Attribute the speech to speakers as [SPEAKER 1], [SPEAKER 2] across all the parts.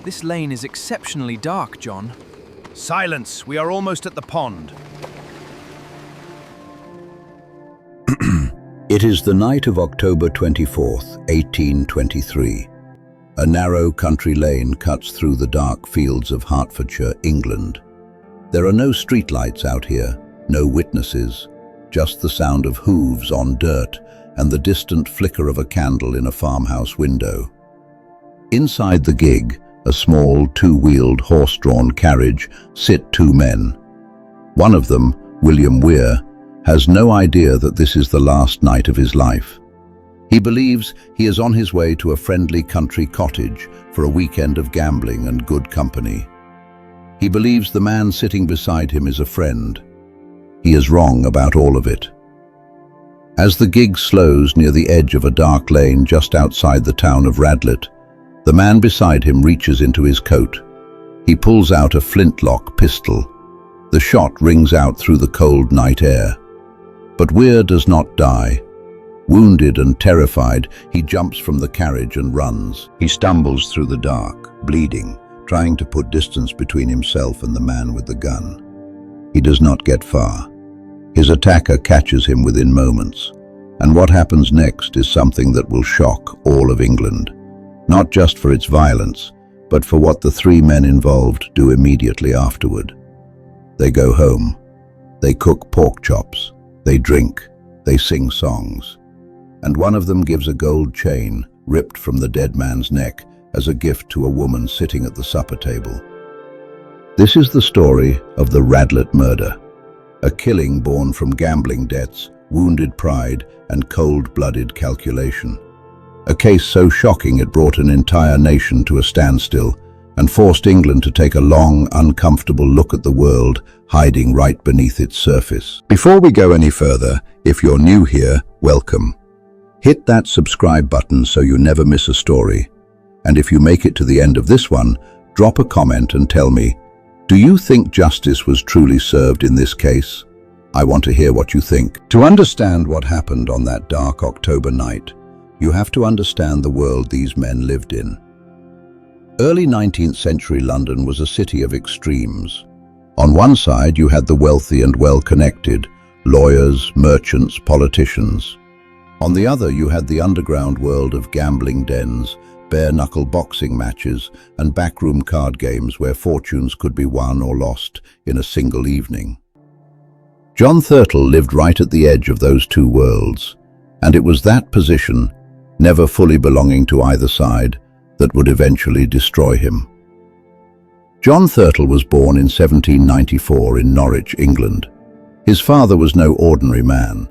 [SPEAKER 1] This lane is exceptionally dark, John.
[SPEAKER 2] Silence! We are almost at the pond.
[SPEAKER 3] It is the night of October 24th, 1823. A narrow country lane cuts through the dark fields of Hertfordshire, England. There are no streetlights out here, no witnesses, just the sound of hooves on dirt and the distant flicker of a candle in a farmhouse window. Inside the gig, a small two-wheeled horse-drawn carriage, sit two men. One of them, William Weir, has no idea that this is the last night of his life. He believes he is on his way to a friendly country cottage for a weekend of gambling and good company. He believes the man sitting beside him is a friend. He is wrong about all of it. As the gig slows near the edge of a dark lane just outside the town of Radlett, the man beside him reaches into his coat. He pulls out a flintlock pistol. The shot rings out through the cold night air. But Weir does not die. Wounded and terrified, he jumps from the carriage and runs. He stumbles through the dark, bleeding, trying to put distance between himself and the man with the gun. He does not get far. His attacker catches him within moments. And what happens next is something that will shock all of England. Not just for its violence, but for what the three men involved do immediately afterward. They go home. They cook pork chops. They drink, they sing songs, and one of them gives a gold chain ripped from the dead man's neck as a gift to a woman sitting at the supper table. This is the story of the Radlett Murder, a killing born from gambling debts, wounded pride, and cold-blooded calculation. A case so shocking it brought an entire nation to a standstill and forced England to take a long, uncomfortable look at the world hiding right beneath its surface. Before we go any further, if you're new here, welcome. Hit that subscribe button so you never miss a story. And if you make it to the end of this one, drop a comment and tell me, do you think justice was truly served in this case? I want to hear what you think. To understand what happened on that dark October night, you have to understand the world these men lived in. Early 19th century London was a city of extremes. On one side you had the wealthy and well-connected, lawyers, merchants, politicians. On the other you had the underground world of gambling dens, bare-knuckle boxing matches, and backroom card games where fortunes could be won or lost in a single evening. John Thurtle lived right at the edge of those two worlds, and it was that position, never fully belonging to either side, that would eventually destroy him. John Thurtle was born in 1794 in Norwich, England. His father was no ordinary man.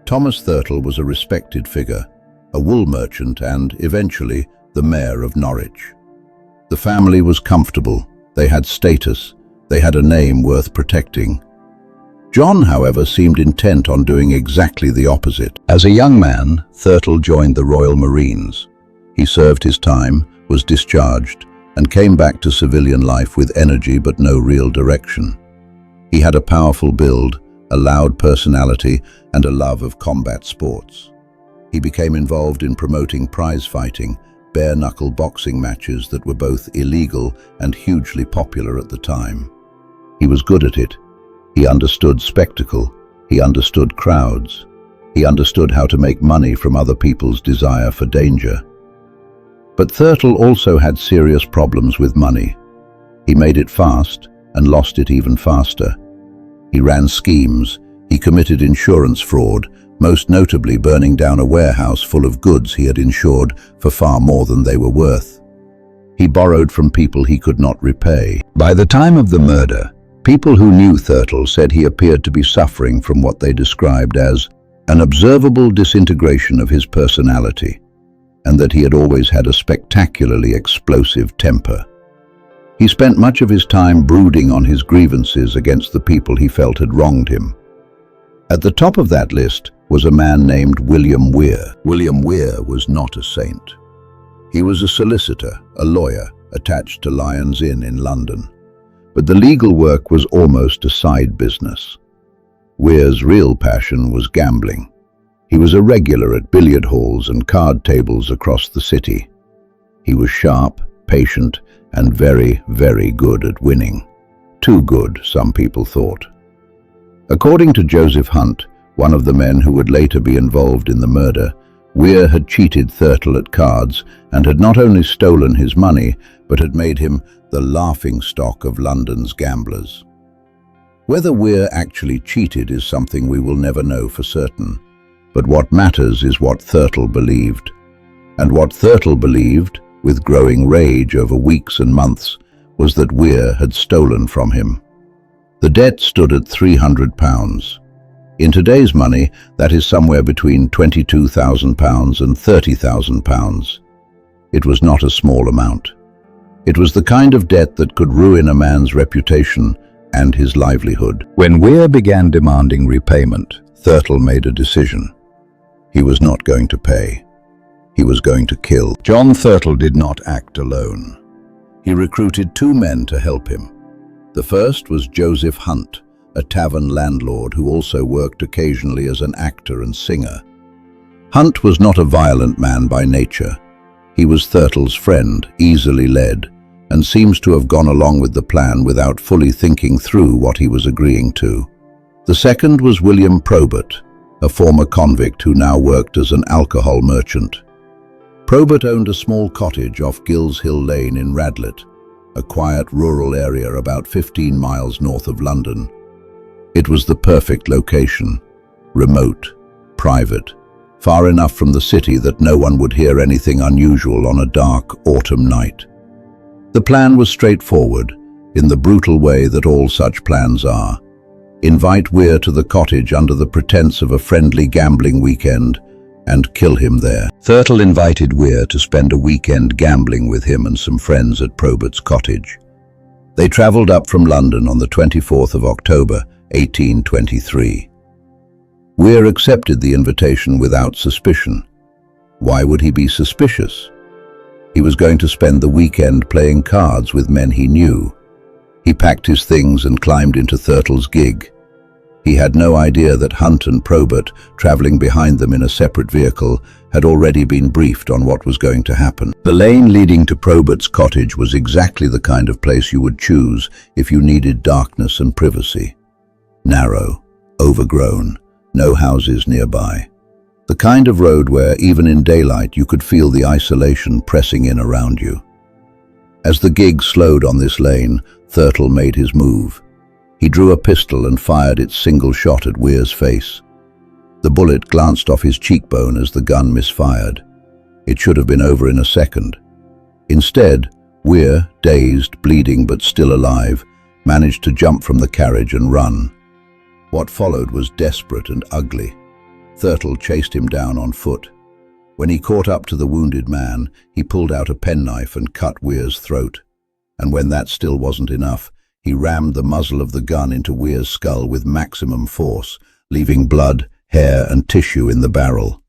[SPEAKER 3] Thomas Thurtle was a respected figure, a wool merchant and, eventually, the mayor of Norwich. The family was comfortable, they had status, they had a name worth protecting. John, however, seemed intent on doing exactly the opposite. As a young man, Thurtle joined the Royal Marines. He served his time, was discharged, and came back to civilian life with energy but no real direction. He had a powerful build, a loud personality, and a love of combat sports. He became involved in promoting prize fighting, bare-knuckle boxing matches that were both illegal and hugely popular at the time. He was good at it. He understood spectacle. He understood crowds. He understood how to make money from other people's desire for danger. But Thurtle also had serious problems with money. He made it fast and lost it even faster. He ran schemes. He committed insurance fraud, most notably burning down a warehouse full of goods he had insured for far more than they were worth. He borrowed from people he could not repay. By the time of the murder, people who knew Thurtle said he appeared to be suffering from what they described as an observable disintegration of his personality, and that he had always had a spectacularly explosive temper. He spent much of his time brooding on his grievances against the people he felt had wronged him. At the top of that list was a man named William Weir. William Weir was not a saint. He was a solicitor, a lawyer, attached to Lyons Inn in London. But the legal work was almost a side business. Weir's real passion was gambling. He was a regular at billiard halls and card tables across the city. He was sharp, patient, and very, very good at winning. Too good, some people thought. According to Joseph Hunt, one of the men who would later be involved in the murder, Weir had cheated Thurtle at cards and had not only stolen his money, but had made him the laughingstock of London's gamblers. Whether Weir actually cheated is something we will never know for certain, but what matters is what Thurtle believed. And what Thurtle believed, with growing rage over weeks and months, was that Weir had stolen from him. The debt stood at £300. In today's money, that is somewhere between £22,000 and £30,000. It was not a small amount. It was the kind of debt that could ruin a man's reputation and his livelihood. When Weir began demanding repayment, Thurtle made a decision. He was not going to pay. He was going to kill. John Thurtle did not act alone. He recruited two men to help him. The first was Joseph Hunt, a tavern landlord who also worked occasionally as an actor and singer. Hunt was not a violent man by nature. He was Thurtle's friend, easily led, and seems to have gone along with the plan without fully thinking through what he was agreeing to. The second was William Probert, a former convict who now worked as an alcohol merchant. Probert owned a small cottage off Gills Hill Lane in Radlett, a quiet rural area about 15 miles north of London. It was the perfect location, remote, private, far enough from the city that no one would hear anything unusual on a dark autumn night. The plan was straightforward, in the brutal way that all such plans are. Invite Weir to the cottage under the pretense of a friendly gambling weekend and kill him there. Thurtle invited Weir to spend a weekend gambling with him and some friends at Probert's cottage. They travelled up from London on the 24th of October, 1823. Weir accepted the invitation without suspicion. Why would he be suspicious? He was going to spend the weekend playing cards with men he knew. He packed his things and climbed into Thurtle's gig. He had no idea that Hunt and Probert, travelling behind them in a separate vehicle, had already been briefed on what was going to happen. The lane leading to Probert's cottage was exactly the kind of place you would choose if you needed darkness and privacy. Narrow, overgrown, no houses nearby. The kind of road where, even in daylight, you could feel the isolation pressing in around you. As the gig slowed on this lane, Thurtle made his move. He drew a pistol and fired its single shot at Weir's face. The bullet glanced off his cheekbone as the gun misfired. It should have been over in a second. Instead, Weir, dazed, bleeding but still alive, managed to jump from the carriage and run. What followed was desperate and ugly. Thurtle chased him down on foot. When he caught up to the wounded man, he pulled out a penknife and cut Weir's throat. And when that still wasn't enough, he rammed the muzzle of the gun into Weir's skull with maximum force, leaving blood, hair and tissue in the barrel.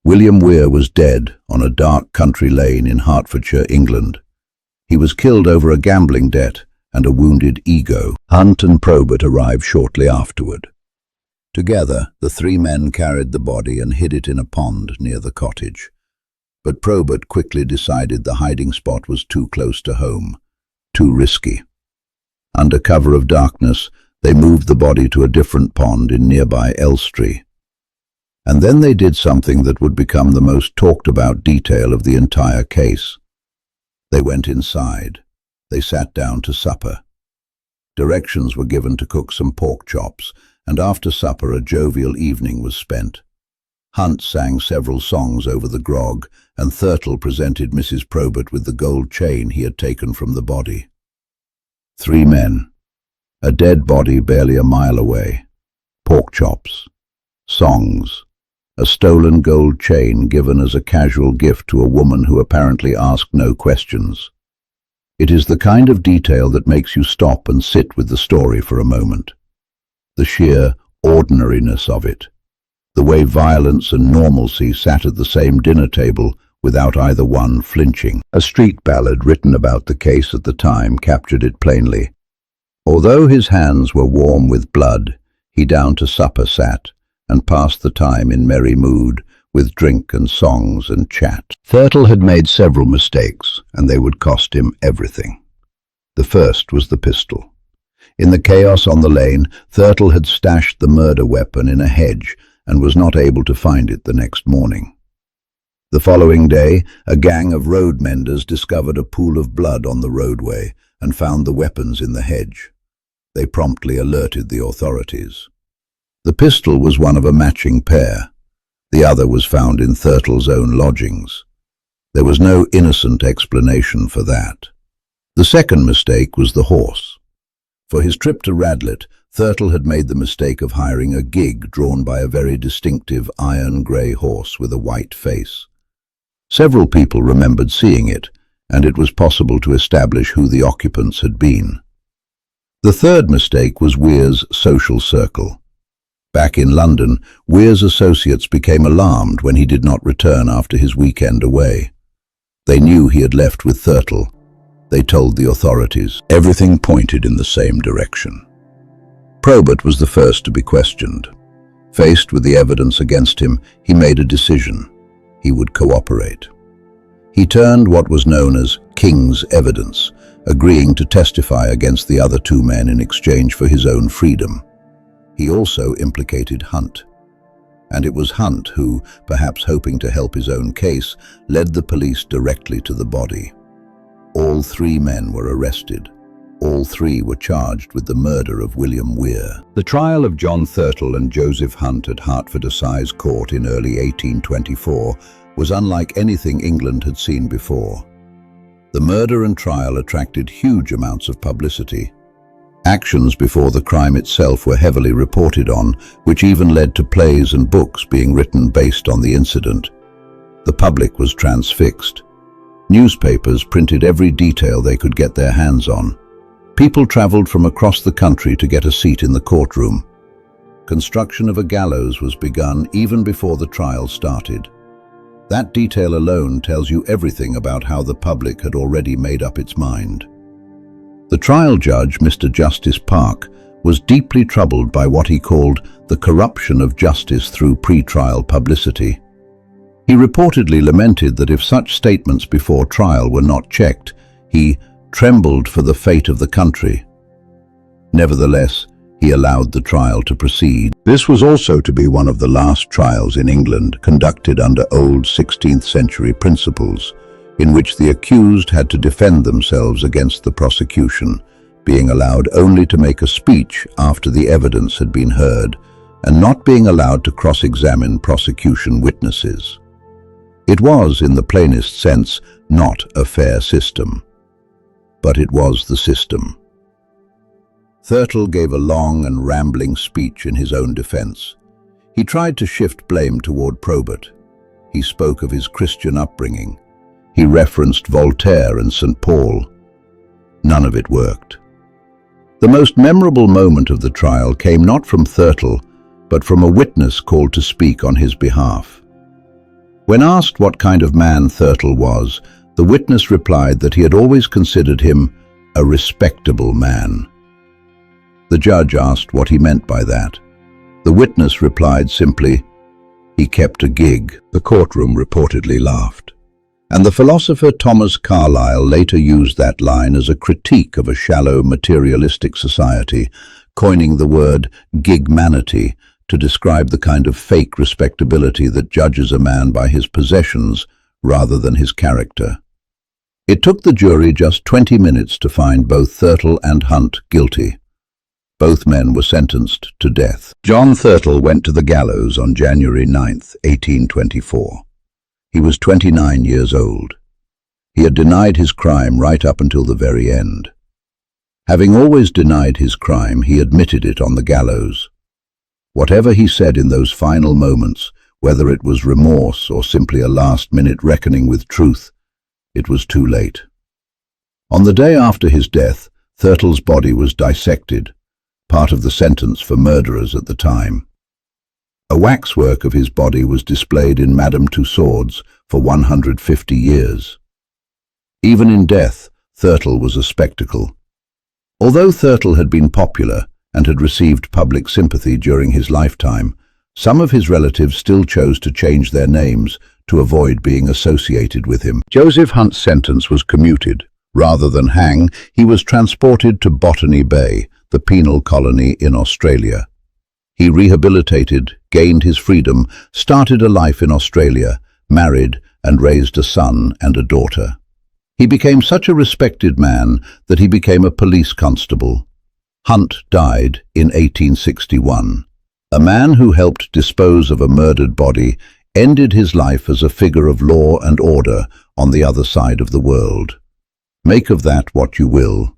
[SPEAKER 3] William Weir was dead on a dark country lane in Hertfordshire, England. He was killed over a gambling debt and a wounded ego. Hunt and Probert arrived shortly afterward. Together, the three men carried the body and hid it in a pond near the cottage. But Probert quickly decided the hiding spot was too close to home, too risky. Under cover of darkness, they moved the body to a different pond in nearby Elstree. And then they did something that would become the most talked about detail of the entire case. They went inside. They sat down to supper. Directions were given to cook some pork chops, and after supper a jovial evening was spent. Hunt sang several songs over the grog, and Thurtle presented Mrs. Probert with the gold chain he had taken from the body. 3 men. A dead body barely a mile away. Pork chops. Songs. A stolen gold chain given as a casual gift to a woman who apparently asked no questions. It is the kind of detail that makes you stop and sit with the story for a moment. The sheer ordinariness of it. The way violence and normalcy sat at the same dinner table without either one flinching. A street ballad written about the case at the time captured it plainly. Although his hands were warm with blood, he down to supper sat, and passed the time in merry mood, with drink and songs and chat. Thurtle had made several mistakes, and they would cost him everything. The first was the pistol. In the chaos on the lane, Thurtle had stashed the murder weapon in a hedge and was not able to find it the next morning. The following day, a gang of road menders discovered a pool of blood on the roadway and found the weapons in the hedge. They promptly alerted the authorities. The pistol was one of a matching pair. The other was found in Thurtle's own lodgings. There was no innocent explanation for that. The second mistake was the horse. For his trip to Radlett, Thurtle had made the mistake of hiring a gig drawn by a very distinctive iron-grey horse with a white face. Several people remembered seeing it, and it was possible to establish who the occupants had been. The third mistake was Weir's social circle. Back in London, Weir's associates became alarmed when he did not return after his weekend away. They knew he had left with Thurtle. They told the authorities. Everything pointed in the same direction. Probert was the first to be questioned. Faced with the evidence against him, he made a decision. He would cooperate. He turned what was known as King's evidence, agreeing to testify against the other two men in exchange for his own freedom. He also implicated Hunt. And it was Hunt who, perhaps hoping to help his own case, led the police directly to the body. All three men were arrested. All three were charged with the murder of William Weir. The trial of John Thurtle and Joseph Hunt at Hertford Assize Court in early 1824 was unlike anything England had seen before. The murder and trial attracted huge amounts of publicity. Actions before the crime itself were heavily reported on, which even led to plays and books being written based on the incident. The public was transfixed. Newspapers printed every detail they could get their hands on. People traveled from across the country to get a seat in the courtroom. Construction of a gallows was begun even before the trial started. That detail alone tells you everything about how the public had already made up its mind. The trial judge, Mr. Justice Park, was deeply troubled by what he called the corruption of justice through pre-trial publicity. He reportedly lamented that if such statements before trial were not checked, he trembled for the fate of the country. Nevertheless, he allowed the trial to proceed. This was also to be one of the last trials in England conducted under old 16th century principles, in which the accused had to defend themselves against the prosecution, being allowed only to make a speech after the evidence had been heard, and not being allowed to cross-examine prosecution witnesses. It was, in the plainest sense, not a fair system. But it was the system. Thurtle gave a long and rambling speech in his own defense. He tried to shift blame toward Probert. He spoke of his Christian upbringing. He referenced Voltaire and St. Paul. None of it worked. The most memorable moment of the trial came not from Thurtle, but from a witness called to speak on his behalf. When asked what kind of man Thurtle was, the witness replied that he had always considered him a respectable man. The judge asked what he meant by that. The witness replied simply, "He kept a gig." The courtroom reportedly laughed. And the philosopher Thomas Carlyle later used that line as a critique of a shallow, materialistic society, coining the word gigmanity to describe the kind of fake respectability that judges a man by his possessions rather than his character. It took the jury just 20 minutes to find both Thurtle and Hunt guilty. Both men were sentenced to death. John Thurtle went to the gallows on January 9, 1824. He was 29 years old. He had denied his crime right up until the very end. Having always denied his crime, he admitted it on the gallows. Whatever he said in those final moments, whether it was remorse or simply a last-minute reckoning with truth, it was too late. On the day after his death, Thurtle's body was dissected, part of the sentence for murderers at the time. A waxwork of his body was displayed in Madame Tussauds for 150 years. Even in death, Thurtle was a spectacle. Although Thurtle had been popular and had received public sympathy during his lifetime, Some of his relatives still chose to change their names to avoid being associated with him. Joseph Hunt's sentence was commuted. Rather than hang, he was transported to Botany Bay, the penal colony in Australia. He rehabilitated, gained his freedom, started a life in Australia, married, and raised a son and a daughter. He became such a respected man that he became a police constable. Hunt died in 1861. A man who helped dispose of a murdered body ended his life as a figure of law and order on the other side of the world. Make of that what you will.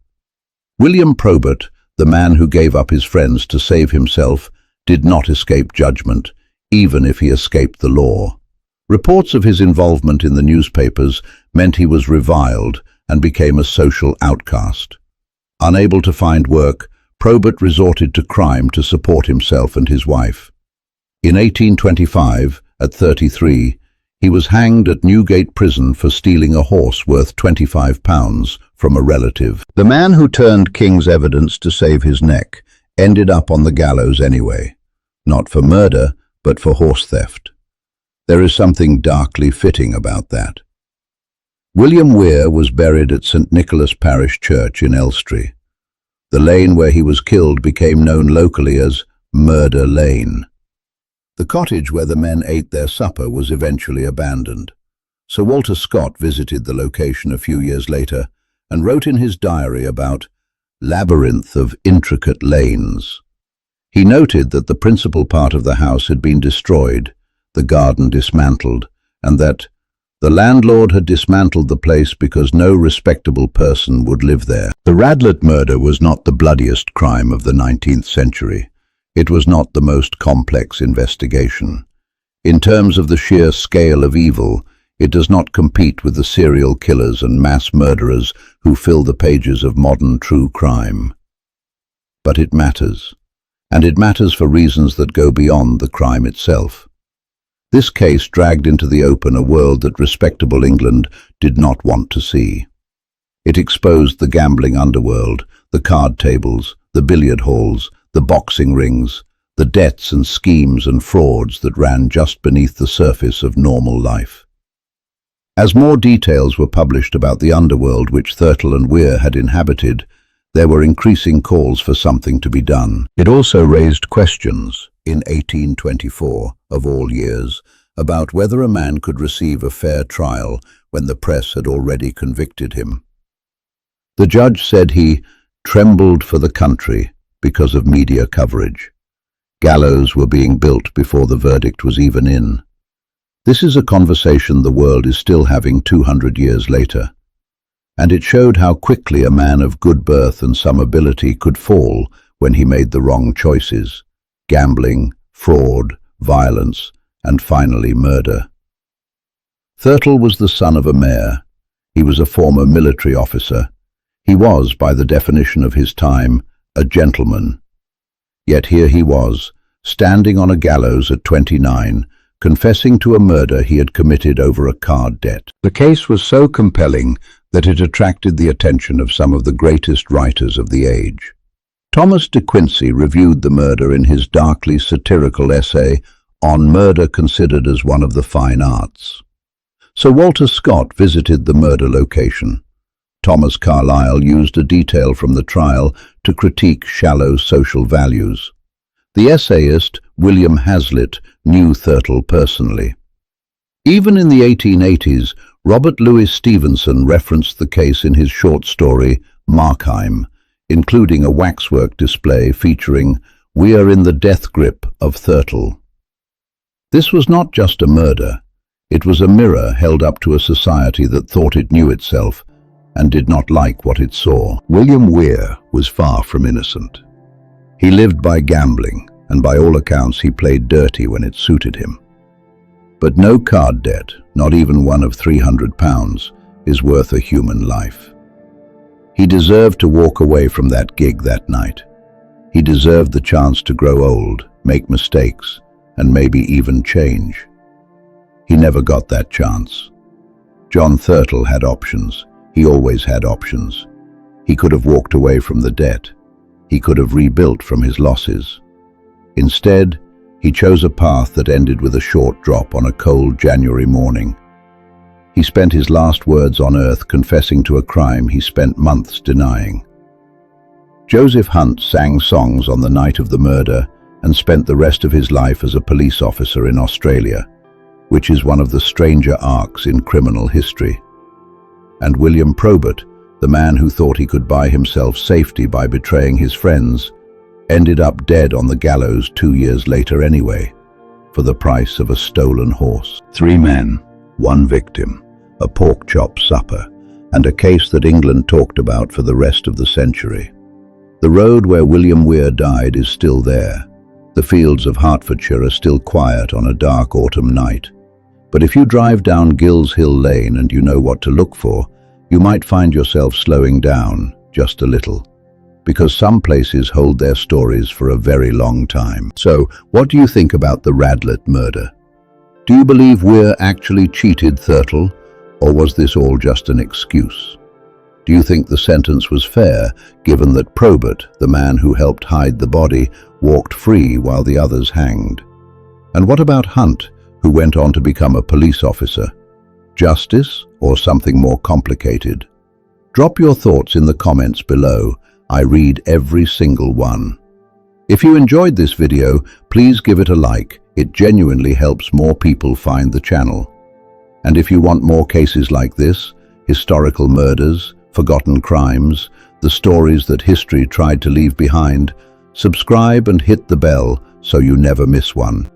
[SPEAKER 3] William Probert, the man who gave up his friends to save himself, did not escape judgment, even if he escaped the law. Reports of his involvement in the newspapers meant he was reviled and became a social outcast. Unable to find work, Probert resorted to crime to support himself and his wife. In 1825, at 33, he was hanged at Newgate Prison for stealing a horse worth £25 from a relative. The man who turned King's evidence to save his neck ended up on the gallows anyway, not for murder, but for horse theft. There is something darkly fitting about that. William Weir was buried at St. Nicholas Parish Church in Elstree. The lane where he was killed became known locally as Murder Lane. The cottage where the men ate their supper was eventually abandoned. Sir Walter Scott visited the location a few years later and wrote in his diary about labyrinth of intricate lanes. He noted that the principal part of the house had been destroyed, the garden dismantled, and that the landlord had dismantled the place because no respectable person would live there. The Radlett murder was not the bloodiest crime of the 19th century. It was not the most complex investigation. In terms of the sheer scale of evil, it does not compete with the serial killers and mass murderers who fill the pages of modern true crime. But it matters, and it matters for reasons that go beyond the crime itself. This case dragged into the open a world that respectable England did not want to see. It exposed the gambling underworld, the card tables, the billiard halls, the boxing rings, the debts and schemes and frauds that ran just beneath the surface of normal life. As more details were published about the underworld which Thurtle and Weir had inhabited, there were increasing calls for something to be done. It also raised questions, in 1824, of all years, about whether a man could receive a fair trial when the press had already convicted him. The judge said he trembled for the country because of media coverage. Gallows were being built before the verdict was even in. This is a conversation the world is still having 200 years later, and it showed how quickly a man of good birth and some ability could fall when he made the wrong choices: gambling, fraud, violence, and finally murder. Thurtle was the son of a mayor. He was a former military officer. He was, by the definition of his time, a gentleman. Yet here he was, standing on a gallows at 29, confessing to a murder he had committed over a card debt. The case was so compelling that it attracted the attention of some of the greatest writers of the age. Thomas de Quincey reviewed the murder in his darkly satirical essay on Murder Considered as One of the Fine Arts. Sir Walter Scott visited the murder location. Thomas Carlyle used a detail from the trial to critique shallow social values. The essayist William Hazlitt knew Thurtle personally. Even in the 1880s, Robert Louis Stevenson referenced the case in his short story Markheim, including a waxwork display featuring "We are in the death grip of Thurtle." This was not just a murder. It was a mirror held up to a society that thought it knew itself and did not like what it saw. William Weir was far from innocent. He lived by gambling, and by all accounts he played dirty when it suited him. But no card debt, not even one of £300, is worth a human life. He deserved to walk away from that gig that night. He deserved the chance to grow old, make mistakes, and maybe even change. He never got that chance. John Thurtle had options. He always had options. He could have walked away from the debt. He could have rebuilt from his losses. Instead, He chose a path that ended with a short drop on a cold January morning. He spent his last words on earth confessing to a crime he spent months denying. Joseph Hunt sang songs on the night of the murder and spent the rest of his life as a police officer in Australia, which is one of the stranger arcs in criminal history. And William Probert, the man who thought he could buy himself safety by betraying his friends, ended up dead on the gallows 2 years later anyway, for the price of a stolen horse. 3 men, 1 victim, a pork chop supper, and a case that England talked about for the rest of the century. The road where William Weir died is still there. The fields of Hertfordshire are still quiet on a dark autumn night. But if you drive down Gills Hill Lane and you know what to look for, you might find yourself slowing down just a little, because some places hold their stories for a very long time. So, what do you think about the Radlett murder? Do you believe Weir actually cheated Thurtle, or was this all just an excuse? Do you think the sentence was fair, given that Probert, the man who helped hide the body, walked free while the others hanged? And what about Hunt, who went on to become a police officer? Justice, or something more complicated? Drop your thoughts in the comments below. I read every single one. If you enjoyed this video, please give it a like. It genuinely helps more people find the channel. And if you want more cases like this, historical murders, forgotten crimes, the stories that history tried to leave behind, subscribe and hit the bell so you never miss one.